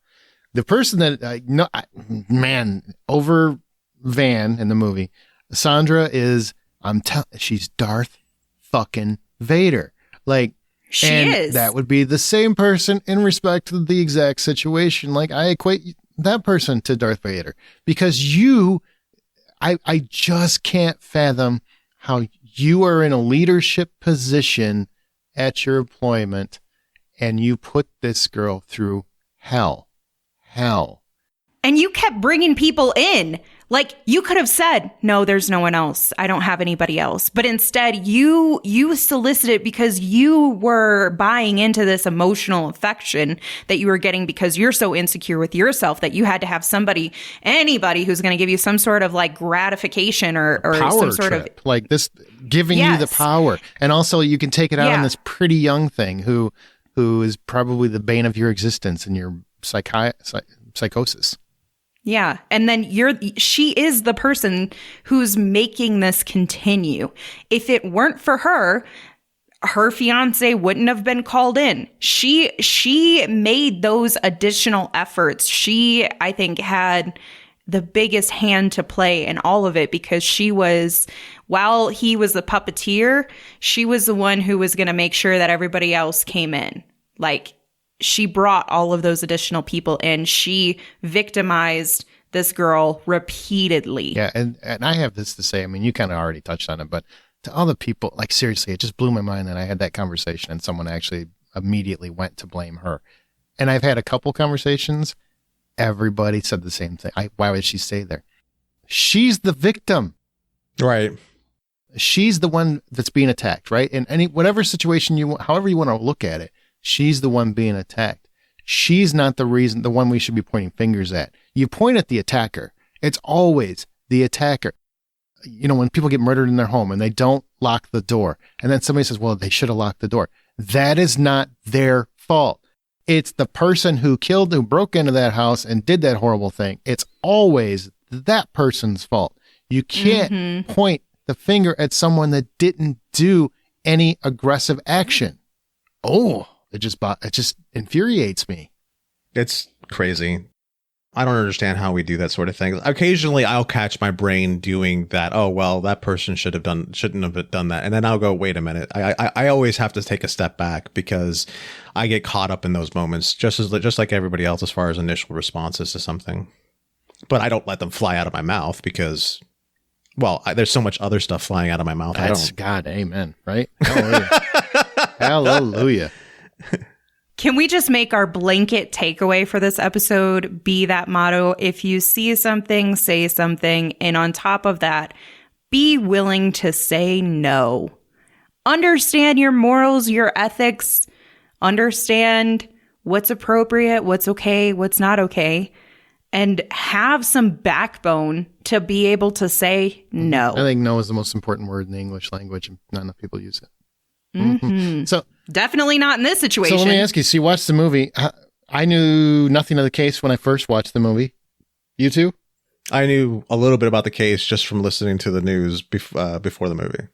The person that over Van in the movie, Sandra is. She's Darth fucking Vader. She is. That would be the same person in respect to the exact situation. I equate that person to Darth Vader because I just can't fathom how you are in a leadership position at your employment and you put this girl through hell. And you kept bringing people in. You could have said, no, there's no one else. I don't have anybody else. But instead, you solicited because you were buying into this emotional affection that you were getting because you're so insecure with yourself that you had to have anybody who's going to give you some sort of gratification or some sort trip. Of this giving you the power. And also you can take it out on this pretty young thing who is probably the bane of your existence and your psychosis. Yeah. And then she is the person who's making this continue. If it weren't for her fiance wouldn't have been called in. She made those additional efforts. She, I think, had the biggest hand to play in all of it because while he was the puppeteer, she was the one who was going to make sure that everybody else came in. She brought all of those additional people in. She victimized this girl repeatedly. Yeah, and I have this to say. I mean, you kind of already touched on it, but to all the people, seriously, it just blew my mind that I had that conversation and someone actually immediately went to blame her. And I've had a couple conversations. Everybody said the same thing. Why would she stay there? She's the victim. Right. She's the one that's being attacked, right? In whatever situation however you want to look at it, she's the one being attacked. She's not the one we should be pointing fingers at. You point at the attacker. It's always the attacker. When people get murdered in their home and they don't lock the door, and then somebody says, well, they should have locked the door. That is not their fault. It's the person who broke into that house and did that horrible thing. It's always that person's fault. You can't point the finger at someone that didn't do any aggressive action. Oh, it just infuriates me. It's crazy. I don't understand how we do that sort of thing. Occasionally I'll catch my brain doing that. Oh, well, that person shouldn't have done that. And then I'll go, wait a minute. I always have to take a step back because I get caught up in those moments just like everybody else as far as initial responses to something. But I don't let them fly out of my mouth because, well, there's so much other stuff flying out of my mouth. That's God, amen, right? Hallelujah. Hallelujah. Can we just make our blanket takeaway for this episode be that motto? If you see something, say something. And on top of that, be willing to say no. understand your morals, your ethics, understand what's appropriate, what's okay, what's not okay, and have some backbone to be able to say no. I think no is the most important word in the English language, and not enough people use it. So definitely not in this situation. So let me ask you, so you watched the movie. I knew nothing of the case when I first watched the movie. You too? I knew a little bit about the case just from listening to the news before the movie.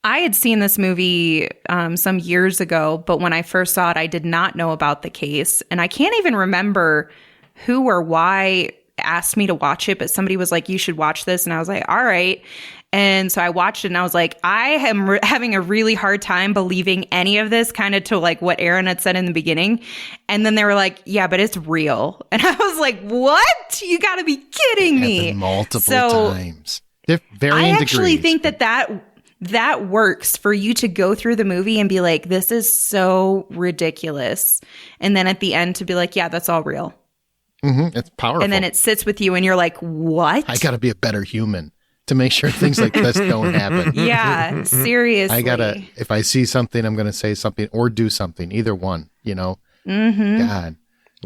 I had seen this movie some years ago, but when I first saw it, I did not know about the case. And I can't even remember who or why asked me to watch it, but somebody was like, you should watch this. And I was like, all right. And so I watched it and I was like, I am having a really hard time believing any of this, kind of to like what Aaron had said in the beginning. And then they were like, yeah, but it's real. And I was like, what? You got to be kidding me. Multiple times. They're varying I actually degrees. think that works for you to go through the movie and be like, this is so ridiculous. And then at the end to be like, yeah, that's all real. It's powerful. And then it sits with you and you're like, what? I got to be a better human to make sure things like this don't happen. Yeah, seriously. If I see something, I'm going to say something or do something, either one, God.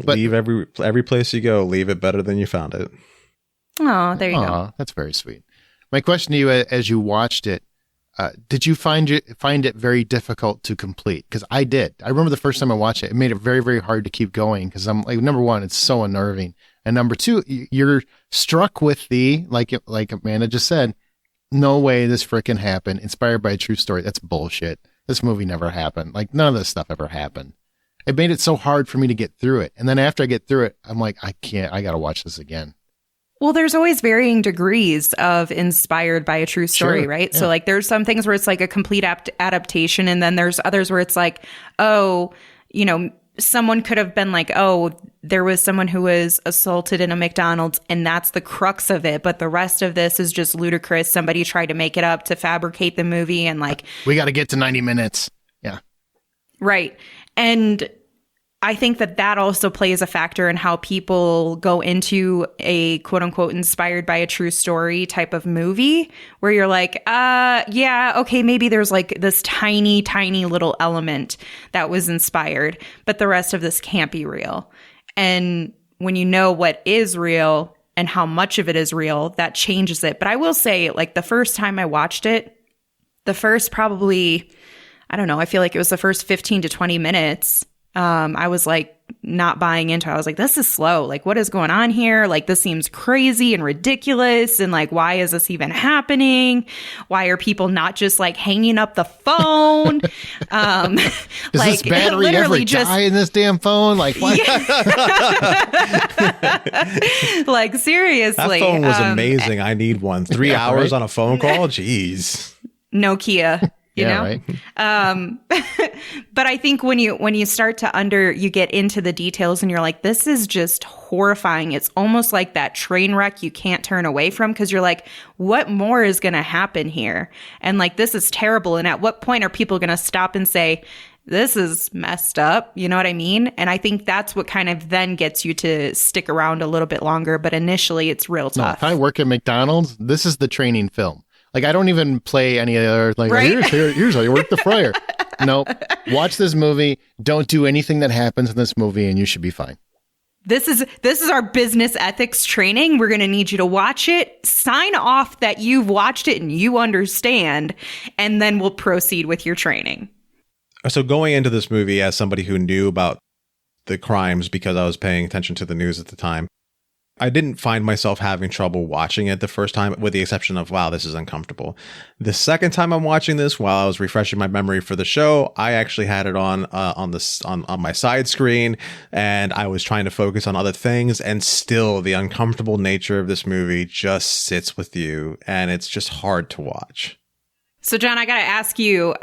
But, leave every place you go, leave it better than you found it. Oh, there you go. That's very sweet. My question to you as you watched it, did you find it very difficult to complete? Because I did. I remember the first time I watched it, it made it very, very hard to keep going because I'm like, number one, it's so unnerving. And number two, you're struck with like Amanda just said, no way this frickin' happened. Inspired by a true story. That's bullshit. This movie never happened. Like none of this stuff ever happened. It made it so hard for me to get through it. And then after I get through it, I'm like, I got to watch this again. Well, there's always varying degrees of inspired by a true story, Sure, right? yeah. So like there's some things where it's like a complete adaptation. And then there's others where it's like, oh, someone could have been like, oh, there was someone who was assaulted in a McDonald's and that's the crux of it. But the rest of this is just ludicrous. Somebody tried to make it up to fabricate the movie and like. We got to get to 90 minutes. Yeah. Right. And I think that also plays a factor in how people go into a quote unquote inspired by a true story type of movie where you're like, yeah, okay, maybe there's like this tiny, tiny little element that was inspired, but the rest of this can't be real. And when you know what is real and how much of it is real, that changes it. But I will say, like the first time I watched it, the first probably, I don't know, I feel like it was the first 15 to 20 minutes. I was like not buying into it. I was like, this is slow. Like, what is going on here? Like, this seems crazy and ridiculous. And like, why is this even happening? Why are people not just like hanging up the phone? Does like, this battery ever die in this damn phone? Like, what? Like, seriously. That phone was amazing. I need one. 3 hours right? on a phone call? Jeez. Nokia. You know? Right. But I think when you start to you get into the details and you're like, this is just horrifying. It's almost like that train wreck you can't turn away from because you're like, what more is going to happen here? And like, this is terrible. And at what point are people going to stop and say, this is messed up? You know what I mean? And I think that's what kind of then gets you to stick around a little bit longer. But initially it's real tough. If I work at McDonald's, this is the training film. Like, I don't even play any other, like, right? here's how you work the fryer. No, watch this movie. Don't do anything that happens in this movie, and you should be fine. This is our business ethics training. We're going to need you to watch it, sign off that you've watched it and you understand, and then we'll proceed with your training. So going into this movie as somebody who knew about the crimes because I was paying attention to the news at the time, I didn't find myself having trouble watching it the first time, with the exception of, wow, this is uncomfortable. The second time I'm watching this, while I was refreshing my memory for the show, I actually had it on my side screen, and I was trying to focus on other things, and still the uncomfortable nature of this movie just sits with you, and it's just hard to watch. So, John, I got to ask you,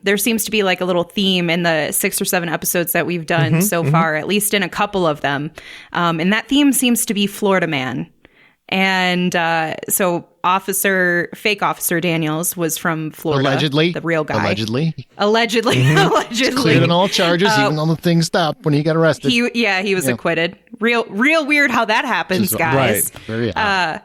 there seems to be like a little theme in the 6 or 7 episodes that we've done so far, at least in a couple of them. And that theme seems to be Florida Man. And so fake officer Daniels was from Florida. Allegedly. The real guy. Allegedly. Allegedly. Clearing all charges, even though the thing stopped when he got arrested. He was acquitted. Real weird how that happens, guys. Right. Very odd.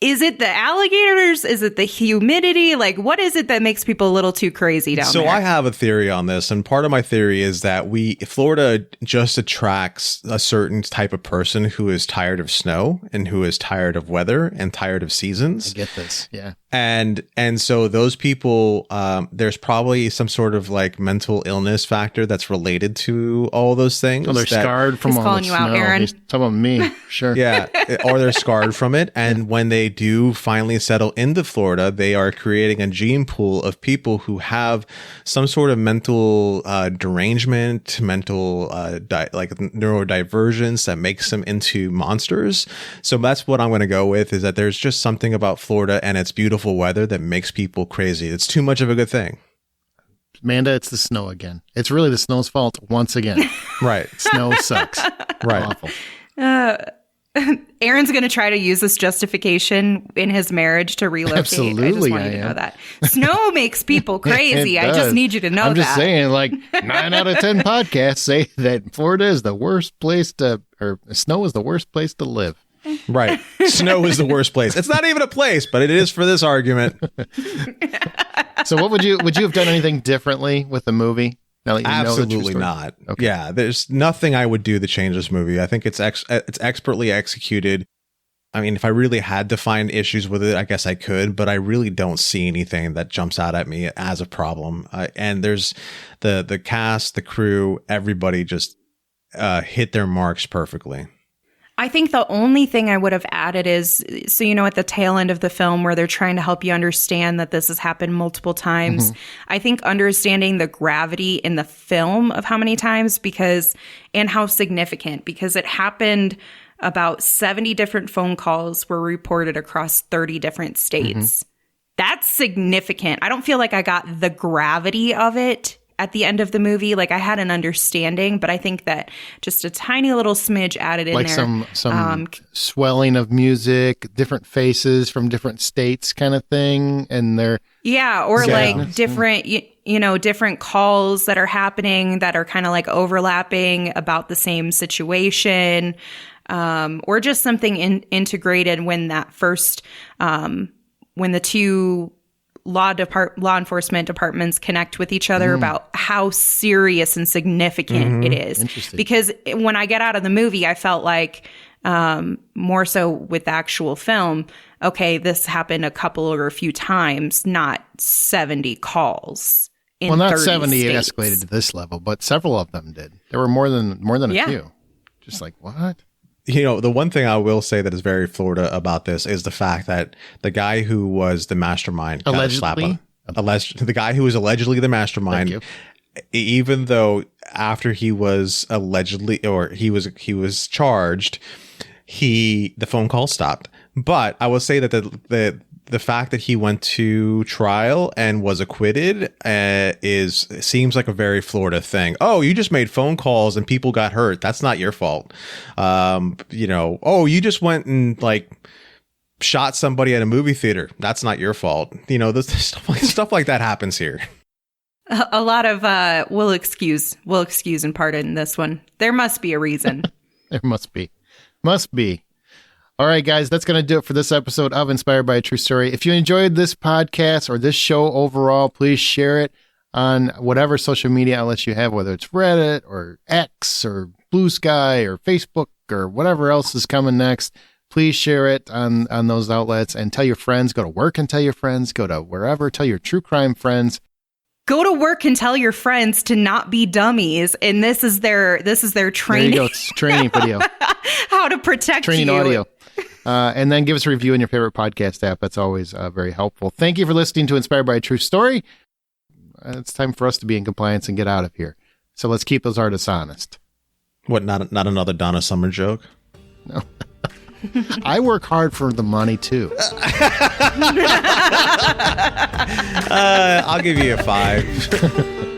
Is it the alligators? Is it the humidity? Like, what is it that makes people a little too crazy down there? So I have a theory on this, and part of my theory is that Florida just attracts a certain type of person who is tired of snow and who is tired of weather and tired of seasons. I get this. Yeah. And so those people, there's probably some sort of like mental illness factor that's related to all those things. Oh, they're scarred from He's all calling the you snow. out, Aaron. He's talking about me. Sure. Yeah, or they're scarred from it. And when they do finally settle into Florida, they are creating a gene pool of people who have some sort of mental derangement, mental like neurodivergence that makes them into monsters. So that's what I'm going to go with, is that there's just something about Florida and its beautiful weather that makes people crazy. It's too much of a good thing. Amanda, it's the snow again. It's really the snow's fault once again. Right. Snow sucks. Right. Awful. Aaron's going to try to use this justification in his marriage to relocate. Absolutely, I just want you to know that. Snow makes people crazy. I just need you to know that. I'm just saying, like 9 out of 10 podcasts say that Florida is the worst place or snow is the worst place to live. Right. Snow is the worst place. It's not even a place, but it is for this argument. So what would you have done anything differently with the movie? Now that you know the true Absolutely story? not. Okay. Yeah, there's nothing I would do to change this movie. I think it's expertly executed. I mean, if I really had to find issues with it, I guess I could, but I really don't see anything that jumps out at me as a problem. And there's the cast, the crew, everybody just hit their marks perfectly. I think the only thing I would have added is, so, at the tail end of the film where they're trying to help you understand that this has happened multiple times, I think understanding the gravity in the film of how many times and how significant, because it happened about 70 different phone calls were reported across 30 different states. That's significant. I don't feel like I got the gravity of it at the end of the movie. Like, I had an understanding, but I think that just a tiny little smidge added in like there. some swelling of music, different faces from different states kind of thing. And they're like different, different calls that are happening that are kind of like overlapping about the same situation, or just something integrated when that first, when the two law enforcement departments connect with each other about how serious and significant it is. Because when I get out of the movie, I felt like, more so with the actual film, okay, this happened a couple or a few times, not 70 calls. Well, not 70 states. it escalated to this level, but several of them did. There were more than a few. Just like, what? The one thing I will say that is very Florida about this is the fact that the guy who was the mastermind, the guy who was allegedly the mastermind, even though after he was allegedly, or he was charged, the phone call stopped. But I will say that the fact that he went to trial and was acquitted seems like a very Florida thing. Oh, you just made phone calls and people got hurt. That's not your fault. Oh, you just went and like shot somebody at a movie theater. That's not your fault. This stuff like that happens here. A lot of we'll excuse and pardon this one. There must be a reason. There must be. All right, guys, that's going to do it for this episode of Inspired by a True Story. If you enjoyed this podcast or this show overall, please share it on whatever social media outlets you have, whether it's Reddit or X or Blue Sky or Facebook or whatever else is coming next. Please share it on those outlets and tell your friends. Go to work and tell your friends. Go to wherever. Tell your true crime friends. Go to work and tell your friends to not be dummies. And this is their training. There you go. It's training video. How to protect training you. Audio. And then give us a review in your favorite podcast app. That's always very helpful. Thank you for listening to Inspired by a True Story. It's time for us to be in compliance and get out of here. So let's keep those artists honest. What, not another Donna Summer joke? No. I work hard for the money, too. I'll give you a 5.